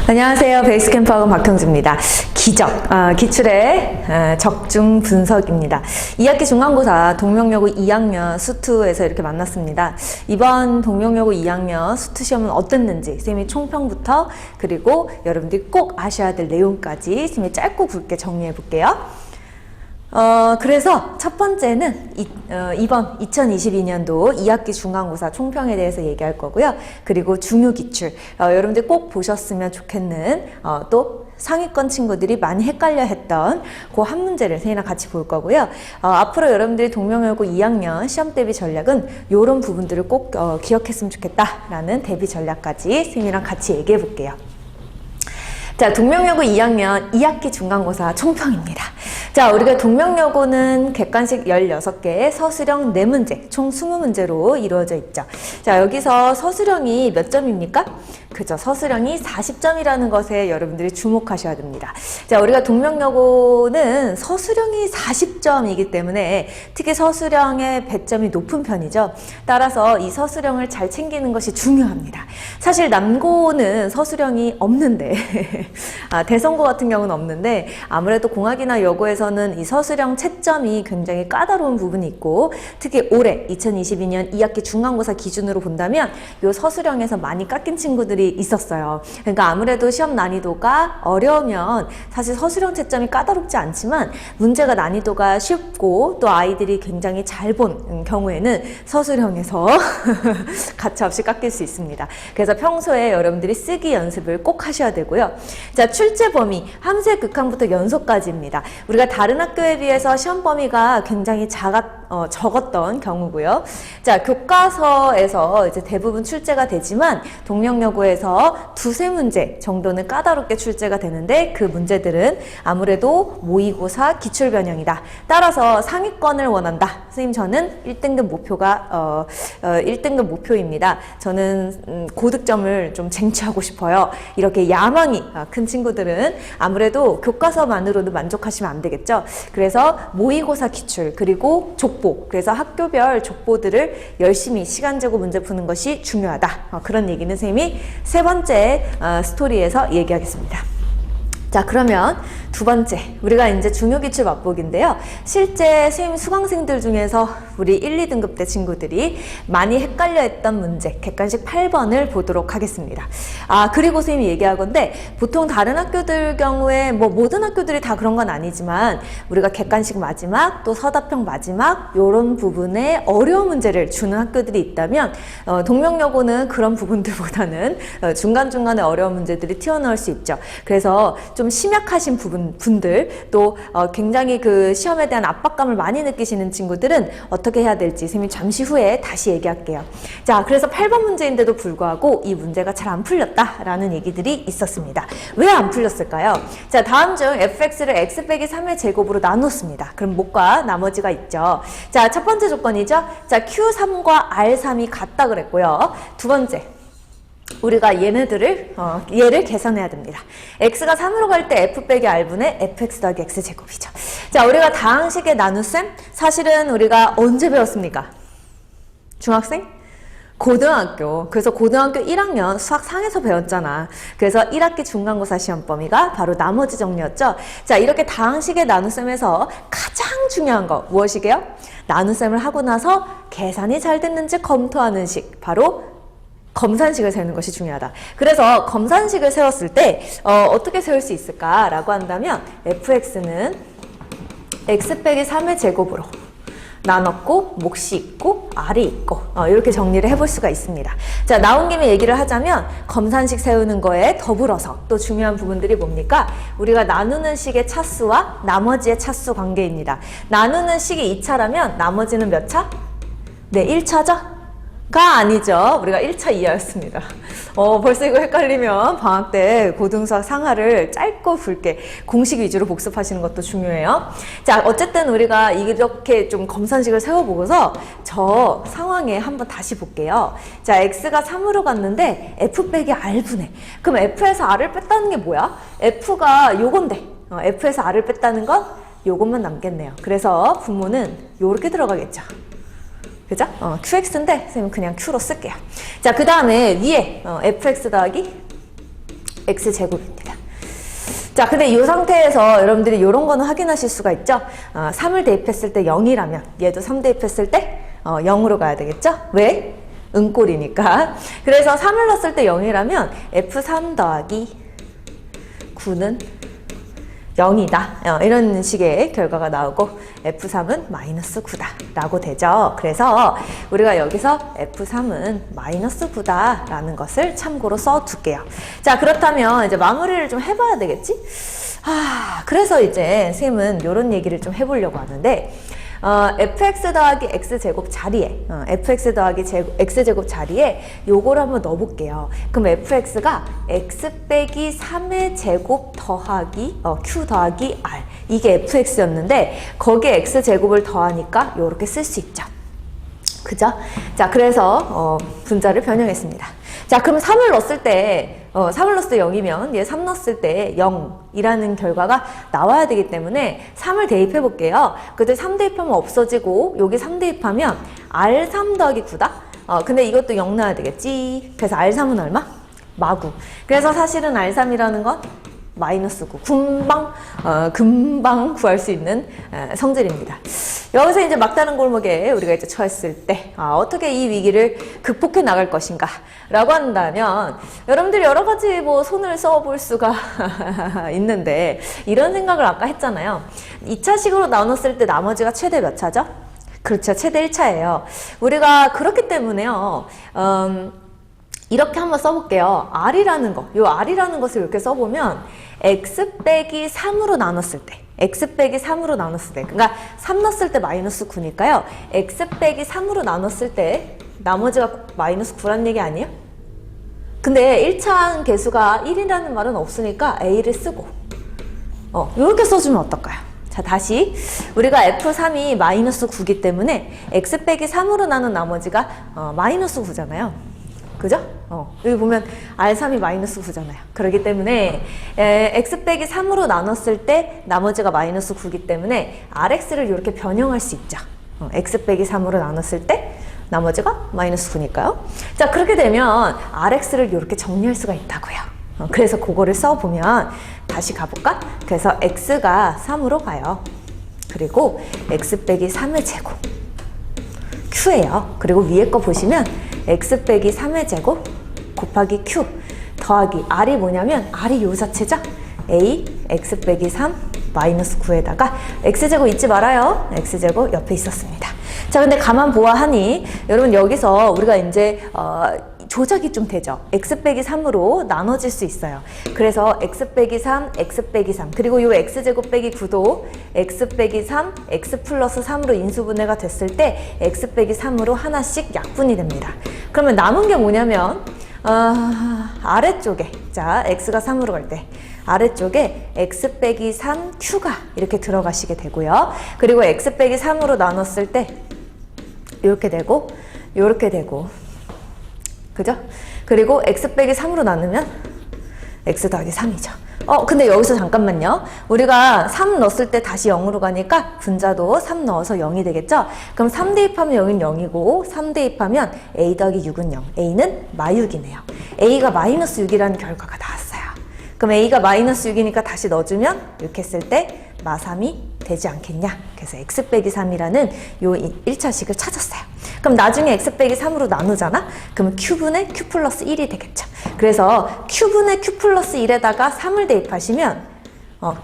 안녕하세요. 베이스캠프학원 박형주입니다. 기출의 적중 분석입니다. 2학기 중간고사 동명여고 2학년 수투에서 이렇게 만났습니다. 이번 동명여고 2학년 수투 시험은 어땠는지 선생님이 총평부터 그리고 여러분들이 꼭 아셔야 될 내용까지 선생님이 짧고 굵게 정리해 볼게요. 그래서 첫 번째는 이번 2022년도 2학기 중간고사 총평에 대해서 얘기할 거고요. 그리고 중요기출, 여러분들 꼭 보셨으면 좋겠는 또 상위권 친구들이 많이 헷갈려 했던 그 한 문제를 선생님이랑 같이 볼 거고요. 앞으로 여러분들이 동명여고 2학년 시험 대비 전략은 이런 부분들을 꼭 기억했으면 좋겠다라는 대비 전략까지 선생님이랑 같이 얘기해 볼게요. 자, 동명여고 2학년 2학기 중간고사 총평입니다. 자, 우리가 동명여고는 객관식 16개, 서술형 4문제, 총 20문제로 이루어져 있죠. 자, 여기서 서술형이 몇 점입니까? 그죠. 서술형이 40점이라는 것에 여러분들이 주목하셔야 됩니다. 자, 우리가 동명여고는 서술형이 40점이기 때문에 특히 서술형의 배점이 높은 편이죠. 따라서 이 서술형을 잘 챙기는 것이 중요합니다. 사실 남고는 서술형이 없는데 대성고 같은 경우는 없는데 아무래도 공학이나 여고에서는 이 서술형 채점이 굉장히 까다로운 부분이 있고 특히 올해 2022년 2학기 중간고사 기준으로 본다면 이 서술형에서 많이 깎인 친구들이 있었어요. 그러니까 아무래도 시험 난이도가 어려우면 사실 서술형 채점이 까다롭지 않지만 문제가 난이도가 쉽고 또 아이들이 굉장히 잘 본 경우에는 서술형에서 가차없이 깎일 수 있습니다. 그래서 평소에 여러분들이 쓰기 연습을 꼭 하셔야 되고요. 자, 출제 범위 함수의 극한부터 연소까지입니다. 우리가 다른 학교에 비해서 시험 범위가 굉장히 적었던 경우고요. 자, 교과서에서 이제 대부분 출제가 되지만 동명여고에서 두세 문제 정도는 까다롭게 출제가 되는데 그 문제들은 아무래도 모의고사 기출변형이다. 따라서 상위권을 원한다. 선생님, 저는 1등급 목표가 1등급 목표입니다. 저는 고득점을 좀 쟁취하고 싶어요. 이렇게 야망이 큰 친구들은 아무래도 교과서만으로도 만족하시면 안 되겠죠. 그래서 모의고사 기출 그리고 족보, 그래서 학교별 족보들을 열심히 시간 재고 문제 푸는 것이 중요하다. 그런 얘기는 선생님이 세 번째 스토리에서 얘기하겠습니다. 자, 그러면 두 번째, 우리가 이제 중요기출 맛보기인데요. 실제 선생님 수강생들 중에서 우리 1, 2등급 때 친구들이 많이 헷갈려 했던 문제, 객관식 8번을 보도록 하겠습니다. 그리고 선생님이 얘기하건데 보통 다른 학교들 경우에 뭐 모든 학교들이 다 그런 건 아니지만 우리가 객관식 마지막 또 서답형 마지막 요런 부분에 어려운 문제를 주는 학교들이 있다면 동명여고는 그런 부분들보다는 중간중간에 어려운 문제들이 튀어나올 수 있죠. 그래서 좀 심약하신 분들 또 굉장히 그 시험에 대한 압박감을 많이 느끼시는 친구들은 어떻게 해야 될지 선생님이 잠시 후에 다시 얘기할게요. 자, 그래서 8번 문제인데도 불구하고 이 문제가 잘 안 풀렸다라는 얘기들이 있었습니다. 왜 안 풀렸을까요? 자, 다음 중 fx를 x 빼기 3의 제곱으로 나눴습니다. 그럼 뭐가 나머지가 있죠. 자, 첫 번째 조건이죠. 자, q3과 r3이 같다 그랬고요. 두 번째, 우리가 얘네들을 얘를 계산해야 됩니다. x가 3으로 갈 때 f 빼기 r분의 fx 더하기 x 제곱이죠. 자, 우리가 다항식의 나눗셈 사실은 우리가 언제 배웠습니까? 중학생? 고등학교. 그래서 고등학교 1학년 수학 상에서 배웠잖아. 그래서 1학기 중간고사 시험 범위가 바로 나머지 정리였죠. 자, 이렇게 다항식의 나눗셈에서 가장 중요한 거 무엇이게요? 나눗셈을 하고 나서 계산이 잘 됐는지 검토하는 식, 바로 검산식을 세우는 것이 중요하다. 그래서 검산식을 세웠을 때 어떻게 세울 수 있을까라고 한다면 fx는 x 빼기 3의 제곱으로 나눴고 몫이 있고 r이 있고 이렇게 정리를 해볼 수가 있습니다. 자, 나온 김에 얘기를 하자면 검산식 세우는 거에 더불어서 또 중요한 부분들이 뭡니까? 우리가 나누는 식의 차수와 나머지의 차수 관계입니다. 나누는 식이 2차라면 나머지는 몇 차? 네, 1차죠? 가 아니죠. 우리가 1차 이하였습니다. 벌써 이거 헷갈리면 방학 때 고등수학 상하를 짧고 굵게 공식 위주로 복습하시는 것도 중요해요. 자, 어쨌든 우리가 이렇게 좀 검산식을 세워보고서 저 상황에 한번 다시 볼게요. 자, x가 3으로 갔는데 f 빼기 r분의, 그럼 f에서 r을 뺐다는 게 뭐야? f가 요건데 f에서 r을 뺐다는 건 요것만 남겠네요. 그래서 분모는 요렇게 들어가겠죠. 그죠? QX인데 선생님 그냥 Q로 쓸게요. 자, 그 다음에 위에 fx 더하기 x제곱입니다. 자, 근데 이 상태에서 여러분들이 이런 거는 확인하실 수가 있죠. 3을 대입했을 때 0이라면 얘도 3 대입했을 때 0으로 가야 되겠죠? 왜? 은꼴이니까. 그래서 3을 넣었을 때 0이라면 F3 더하기 9는 0이다. 이런 식의 결과가 나오고 F3은 마이너스 9다 라고 되죠. 그래서 우리가 여기서 F3은 마이너스 9다 라는 것을 참고로 써둘게요. 자, 그렇다면 이제 마무리를 좀 해봐야 되겠지? 그래서 이제 쌤은 이런 얘기를 좀 해보려고 하는데 fx 더하기 x제곱 자리에 fx 더하기 x제곱 자리에 요거를 한번 넣어볼게요. 그럼 fx가 x 빼기 3의 제곱 더하기 q 더하기 r 이게 fx였는데 거기에 x제곱을 더하니까 요렇게 쓸 수 있죠. 그죠? 자, 그래서 분자를 변형했습니다. 자, 그럼 3을 넣었을 때 3을 넣었을 때 0이면 얘 3 넣었을 때 0이라는 결과가 나와야 되기 때문에 3을 대입해 볼게요. 그때 3 대입하면 없어지고 여기 3 대입하면 R3 더하기 9다? 근데 이것도 0 넣어야 되겠지. 그래서 R3은 얼마? 마구. 그래서 사실은 R3이라는 건 마이너스 9. 금방 구할 수 있는 성질입니다. 여기서 이제 막다른 골목에 우리가 이제 처했을 때 어떻게 이 위기를 극복해 나갈 것인가 라고 한다면 여러분들이 여러 가지 뭐 손을 써볼 수가 있는데 이런 생각을 아까 했잖아요. 2차식으로 나눴을 때 나머지가 최대 몇 차죠? 그렇죠. 최대 1차예요. 우리가 그렇기 때문에요. 이렇게 한번 써볼게요. R이라는 거, 요 R이라는 것을 이렇게 써보면 X 빼기 3으로 나눴을 때 X 빼기 3으로 나눴을 때 그러니까 3 넣었을 때 마이너스 9니까요. X 빼기 3으로 나눴을 때 나머지가 마이너스 9란 얘기 아니에요? 근데 1차 개수가 1이라는 말은 없으니까 A를 쓰고 이렇게 써주면 어떨까요? 자, 다시 우리가 F3이 마이너스 9기 때문에 X 빼기 3으로 나눈 나머지가 마이너스 9잖아요. 그죠? 여기 보면 R3이 마이너스 9잖아요. 그렇기 때문에 X 빼기 3으로 나눴을 때 나머지가 마이너스 9기 때문에 RX를 이렇게 변형할 수 있죠. X 빼기 3으로 나눴을 때 나머지가 마이너스 9니까요. 자, 그렇게 되면 RX를 이렇게 정리할 수가 있다고요. 그래서 그거를 써보면 다시 가볼까? 그래서 X가 3으로 가요. 그리고 X 빼기 3의 제곱 Q예요. 그리고 위에 거 보시면 X 빼기 3의 제곱 곱하기 Q 더하기 R이 뭐냐면 R이 요 자체죠? A X 빼기 3 마이너스 9에다가 X제곱 잊지 말아요. X제곱 옆에 있었습니다. 자, 근데 가만 보아하니 여러분 여기서 우리가 이제 조작이 좀 되죠. X 빼기 3으로 나눠질 수 있어요. 그래서 X 빼기 3, X 빼기 3 그리고 요 X제곱 빼기 9도 X 빼기 3, X 플러스 3으로 인수분해가 됐을 때 X 빼기 3으로 하나씩 약분이 됩니다. 그러면 남은 게 뭐냐면 아래쪽에 자 X가 3으로 갈 때 아래쪽에 X 빼기 3 Q가 이렇게 들어가시게 되고요. 그리고 X 빼기 3으로 나눴을 때 이렇게 되고 이렇게 되고 그죠? 그리고 X 빼기 3으로 나누면 X 더하기 3이죠. 근데 여기서 잠깐만요. 우리가 3 넣었을 때 다시 0으로 가니까 분자도 3 넣어서 0이 되겠죠? 그럼 3 대입하면 0은 0이고 3 대입하면 A 더하기 6은 0. A는 마6이네요. A가 마이너스 6이라는 결과가 나왔어요. 그럼 A가 마이너스 6이니까 다시 넣어주면 이렇게 했을 때 마3이 되지 않겠냐? 그래서 X 빼기 3이라는 요 1차식을 찾았어요. 그럼 나중에 X 빼기 3으로 나누잖아? 그러면 Q분의 Q 플러스 1이 되겠죠. 그래서 Q분의 Q 플러스 1에다가 3을 대입하시면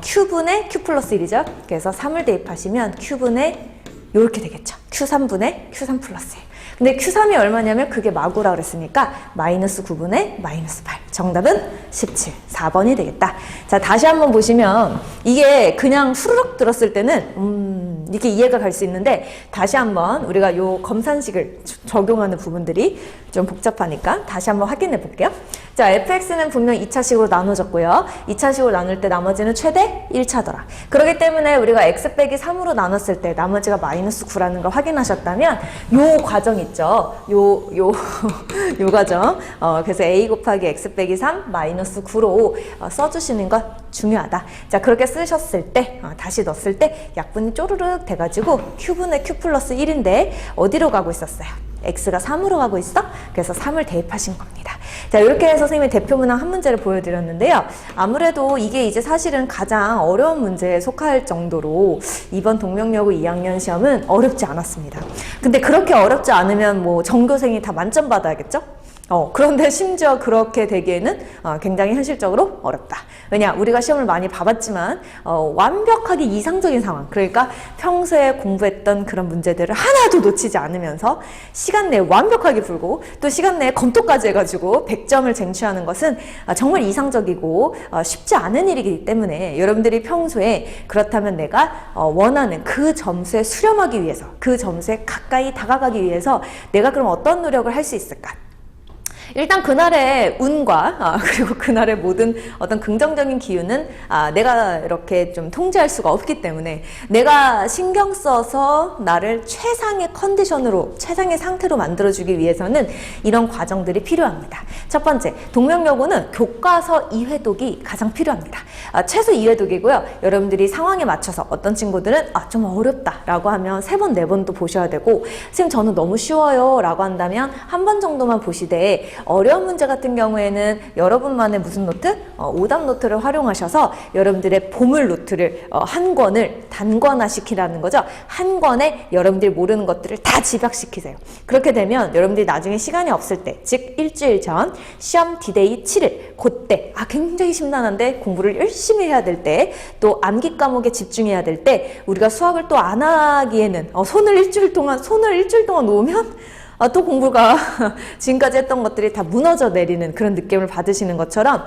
Q분의 Q 플러스 1이죠. 그래서 3을 대입하시면 Q분의 요렇게 되겠죠. Q3분의 Q3 플러스 1. 근데 Q3이 얼마냐면 그게 마구라 그랬으니까 마이너스 9분의 마이너스 8. 정답은 17. 4번이 되겠다. 자, 다시 한번 보시면 이게 그냥 후루룩 들었을 때는 이렇게 이해가 갈 수 있는데 다시 한번 우리가 요 검산식을 적용하는 부분들이 좀 복잡하니까 다시 한번 확인해 볼게요. 자, fx는 분명 2차식으로 나눠졌고요. 2차식으로 나눌 때 나머지는 최대 1차더라. 그렇기 때문에 우리가 x 빼기 3으로 나눴을 때 나머지가 마이너스 9라는 걸 확인하셨다면 요 과정 있죠. 요 과정. 그래서 a 곱하기 x 빼기 3 마이너스 9로 써주시는 것 중요하다. 자, 그렇게 쓰셨을 때 다시 넣었을 때 약분이 쪼르륵 돼가지고 q분의 q 플러스 1인데 어디로 가고 있었어요? x가 3으로 가고 있어? 그래서 3을 대입하신 겁니다. 자, 이렇게 해서 선생님이 대표 문항 한 문제를 보여드렸는데요. 아무래도 이게 이제 사실은 가장 어려운 문제에 속할 정도로 이번 동명여고 2학년 시험은 어렵지 않았습니다. 근데 그렇게 어렵지 않으면 뭐 전교생이 다 만점 받아야겠죠? 그런데 심지어 그렇게 되기에는 굉장히 현실적으로 어렵다. 왜냐, 우리가 시험을 많이 봐봤지만 완벽하게 이상적인 상황, 그러니까 평소에 공부했던 그런 문제들을 하나도 놓치지 않으면서 시간 내에 완벽하게 풀고 또 시간 내에 검토까지 해가지고 100점을 쟁취하는 것은 정말 이상적이고 쉽지 않은 일이기 때문에 여러분들이 평소에 그렇다면 내가 원하는 그 점수에 수렴하기 위해서, 그 점수에 가까이 다가가기 위해서 내가 그럼 어떤 노력을 할 수 있을까? 일단 그날의 운과 그리고 그날의 모든 어떤 긍정적인 기운은 내가 이렇게 좀 통제할 수가 없기 때문에 내가 신경 써서 나를 최상의 컨디션으로, 최상의 상태로 만들어주기 위해서는 이런 과정들이 필요합니다. 첫 번째, 동명여고는 교과서 2회독이 가장 필요합니다. 최소 2회독이고요. 여러분들이 상황에 맞춰서 어떤 친구들은 좀 어렵다 라고 하면 3번, 4번도 보셔야 되고, 선생님 저는 너무 쉬워요 라고 한다면 한 번 정도만 보시되, 어려운 문제 같은 경우에는 여러분만의 무슨 노트? 오답 노트를 활용하셔서 여러분들의 보물 노트를 한 권을 단권화 시키라는 거죠. 한 권에 여러분들이 모르는 것들을 다 집약시키세요. 그렇게 되면 여러분들이 나중에 시간이 없을 때, 즉 일주일 전 시험 디데이 7일, 그때 굉장히 심란한데 공부를 열심히 해야 될 때, 또 암기 과목에 집중해야 될 때, 우리가 수학을 또 안 하기에는 손을 일주일 동안 놓으면 또 공부가 지금까지 했던 것들이 다 무너져 내리는 그런 느낌을 받으시는 것처럼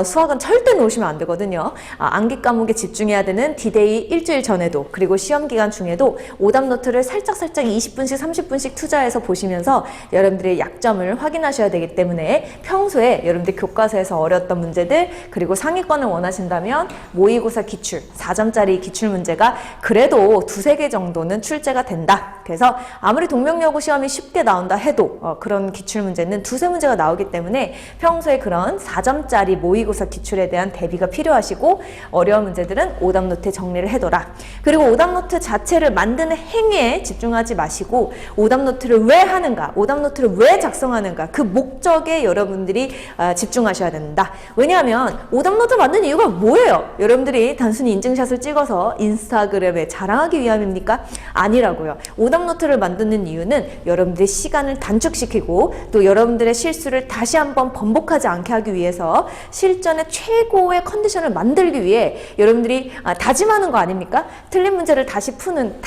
수학은 절대 놓으시면 안 되거든요. 암기 과목에 집중해야 되는 디데이 일주일 전에도, 그리고 시험 기간 중에도 오답 노트를 살짝 20분씩 30분씩 투자해서 보시면서 여러분들의 약점을 확인하셔야 되기 때문에 평소에 여러분들 교과서에서 어려웠던 문제들, 그리고 상위권을 원하신다면 모의고사 기출 4점짜리 기출 문제가 그래도 2-3개 정도는 출제가 된다. 그래서 아무리 동명여고 시험이 쉽게 나온다 해도 그런 기출문제는 2-3문제가 나오기 때문에 평소에 그런 4점짜리 모의고사 기출에 대한 대비가 필요하시고, 어려운 문제들은 오답노트에 정리를 해둬라. 그리고 오답노트 자체를 만드는 행위에 집중하지 마시고 오답노트를 왜 하는가, 오답노트를 왜 작성하는가, 그 목적에 여러분들이 집중하셔야 된다. 왜냐하면 오답노트 만든 이유가 뭐예요? 여러분들이 단순히 인증샷을 찍어서 인스타그램에 자랑하기 위함입니까? 아니라고요. 오답노트를 만드는 이유는 여러분들이 시간을 단축시키고 또 여러분들의 실수를 다시 한번 번복하지 않게 하기 위해서 실전의 최고의 컨디션을 만들기 위해 여러분들이 다짐하는 거 아닙니까? 틀린 문제를 다시 푸는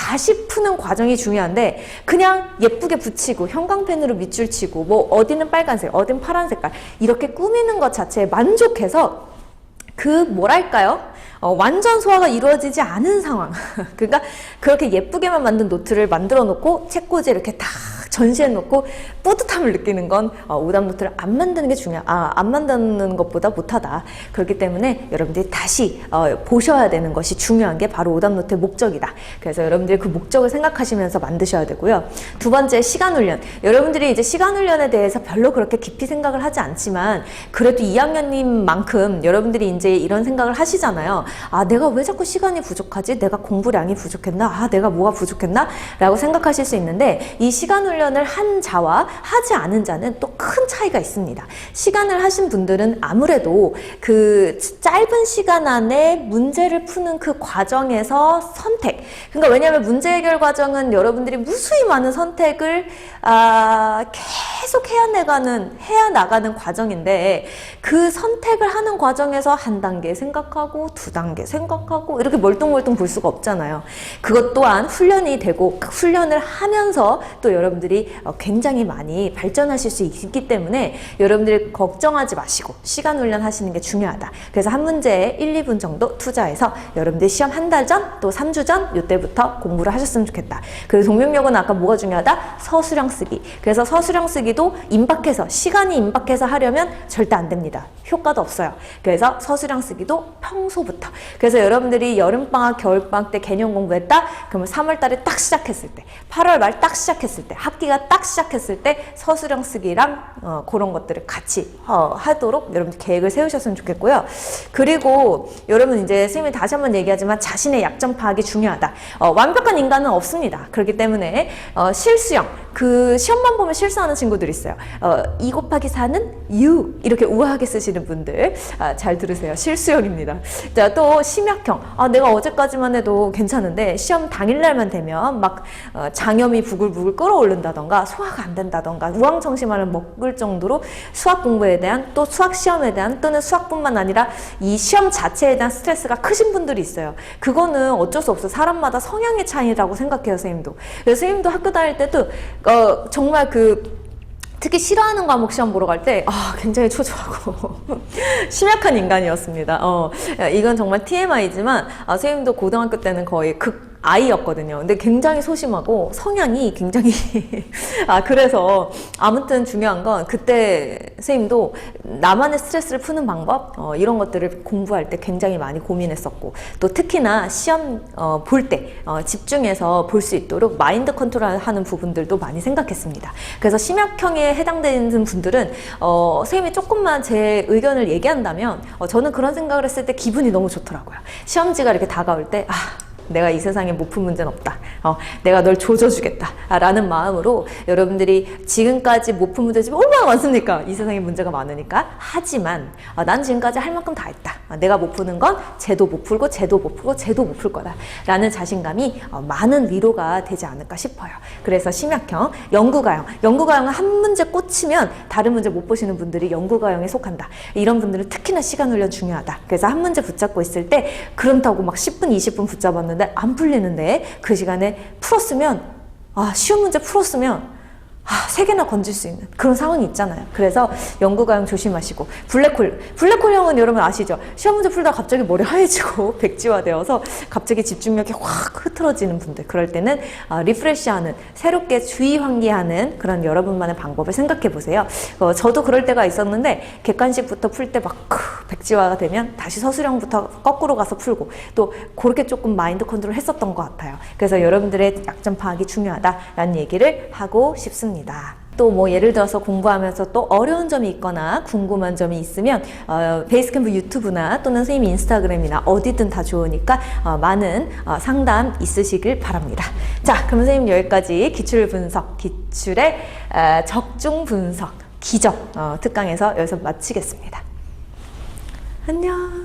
과정이 중요한데, 그냥 예쁘게 붙이고 형광펜으로 밑줄 치고 뭐 어디는 빨간색, 어디는 파란 색깔 이렇게 꾸미는 것 자체에 만족해서 뭐랄까요? 완전 소화가 이루어지지 않은 상황. 그러니까 그렇게 예쁘게만 만든 노트를 만들어 놓고 책꽂이에 이렇게 다 전시해 놓고 뿌듯함을 느끼는 건 오답 노트를 안 만드는 게 안 만드는 것보다 못하다. 그렇기 때문에 여러분들이 다시 보셔야 되는 것이 중요한 게 바로 오답 노트의 목적이다. 그래서 여러분들이 그 목적을 생각하시면서 만드셔야 되고요. 두 번째, 시간 훈련. 여러분들이 이제 시간 훈련에 대해서 별로 그렇게 깊이 생각을 하지 않지만 그래도 2학년님만큼 여러분들이 이제 이런 생각을 하시잖아요. 내가 왜 자꾸 시간이 부족하지? 내가 공부량이 부족했나? 내가 뭐가 부족했나? 라고 생각하실 수 있는데, 이 시간 훈련을 한 자와 하지 않은 자는 또 큰 차이가 있습니다. 시간을 하신 분들은 아무래도 그 짧은 시간 안에 문제를 푸는 그 과정에서 선택, 그러니까 왜냐하면 문제 해결 과정은 여러분들이 무수히 많은 선택을 계속 해야 나가는 과정인데, 그 선택을 하는 과정에서 한 단계 생각하고 2단계 생각하고 이렇게 멀뚱멀뚱 볼 수가 없잖아요. 그것 또한 훈련이 되고, 그 훈련을 하면서 또 여러분들이 굉장히 많이 발전하실 수 있기 때문에 여러분들이 걱정하지 마시고 시간 훈련 하시는 게 중요하다. 그래서 한 문제에 1-2분 정도 투자해서 여러분들이 시험 한 달 전, 또 3주 전 이때부터 공부를 하셨으면 좋겠다. 그리고 동명여고는 아까 뭐가 중요하다? 서술형 쓰기. 그래서 서술형 쓰기도 시간이 임박해서 하려면 절대 안 됩니다. 효과도 없어요. 그래서 서술형 쓰기도 평소부터. 그래서 여러분들이 여름방학, 겨울방학 때 개념 공부했다? 그러면 3월 달에 딱 시작했을 때, 8월 말 딱 시작했을 때, 학기가 딱 시작했을 때 서술형 쓰기랑 그런 것들을 같이 하도록 여러분들 계획을 세우셨으면 좋겠고요. 그리고 여러분 이제 선생님이 다시 한번 얘기하지만 자신의 약점 파악이 중요하다. 완벽한 인간은 없습니다. 그렇기 때문에 실수형, 그 시험만 보면 실수하는 친구들이 있어요. 2 곱하기 4는 6 이렇게 우아하게 쓰시는 분들 잘 들으세요. 실수형입니다. 자, 또 심약형. 내가 어제까지만 해도 괜찮은데 시험 당일날만 되면 막 장염이 부글부글 끓어오른다던가 소화가 안 된다던가 우왕청심환을 먹을 정도로 수학 공부에 대한 또 수학 시험에 대한 또는 수학뿐만 아니라 이 시험 자체에 대한 스트레스가 크신 분들이 있어요. 그거는 어쩔 수 없어. 사람마다 성향의 차이라고 생각해요, 선생님도. 그래서 선생님도 학교 다닐 때도 정말 특히 싫어하는 과목 시험 보러 갈 때 굉장히 초조하고 심약한 인간이었습니다. 이건 정말 TMI지만 선생님도 고등학교 때는 거의 아이였거든요. 근데 굉장히 소심하고 성향이 굉장히 그래서 아무튼 중요한 건 그때 선생님도 나만의 스트레스를 푸는 방법 이런 것들을 공부할 때 굉장히 많이 고민했었고 또 특히나 시험 볼 때 집중해서 볼 수 있도록 마인드 컨트롤 하는 부분들도 많이 생각했습니다. 그래서 심약형에 해당되는 분들은 선생님이 조금만 제 의견을 얘기한다면 저는 그런 생각을 했을 때 기분이 너무 좋더라고요. 시험지가 이렇게 다가올 때 내가 이 세상에 못 푼 문제는 없다. 내가 널 조져주겠다. 라는 마음으로 여러분들이 지금까지 못 푼 문제집이 얼마나 많습니까? 이 세상에 문제가 많으니까. 하지만 난 지금까지 할 만큼 다 했다. 내가 못 푸는 건 쟤도 못 풀고 쟤도 못 풀고 쟤도 못 풀 거다. 라는 자신감이 많은 위로가 되지 않을까 싶어요. 그래서 심약형, 연구가형. 연구가형은 한 문제 꽂히면 다른 문제 못 보시는 분들이 연구가형에 속한다. 이런 분들은 특히나 시간 훈련 중요하다. 그래서 한 문제 붙잡고 있을 때 그렇다고 막 10분, 20분 붙잡았는데 안 풀리는데 그 시간에 풀었으면 쉬운 문제 풀었으면 3개나 건질 수 있는 그런 상황이 있잖아요. 그래서 연구가형 조심하시고 블랙홀형은 여러분 아시죠? 시험 문제 풀다가 갑자기 머리 하얘지고 백지화되어서 갑자기 집중력이 확 흐트러지는 분들 그럴 때는 리프레시하는 새롭게 주의 환기하는 그런 여러분만의 방법을 생각해 보세요. 저도 그럴 때가 있었는데 객관식부터 풀 때 막 백지화가 되면 다시 서술형부터 거꾸로 가서 풀고 또 그렇게 조금 마인드 컨트롤 했었던 것 같아요. 그래서 여러분들의 약점 파악이 중요하다라는 얘기를 하고 싶습니다. 또 뭐 예를 들어서 공부하면서 또 어려운 점이 있거나 궁금한 점이 있으면 베이스캠프 유튜브나 또는 선생님 인스타그램이나 어디든 다 좋으니까 많은 상담 있으시길 바랍니다. 자, 그럼 선생님 여기까지 기출 분석, 기출의 적중 분석, 기적 특강에서 여기서 마치겠습니다. 안녕.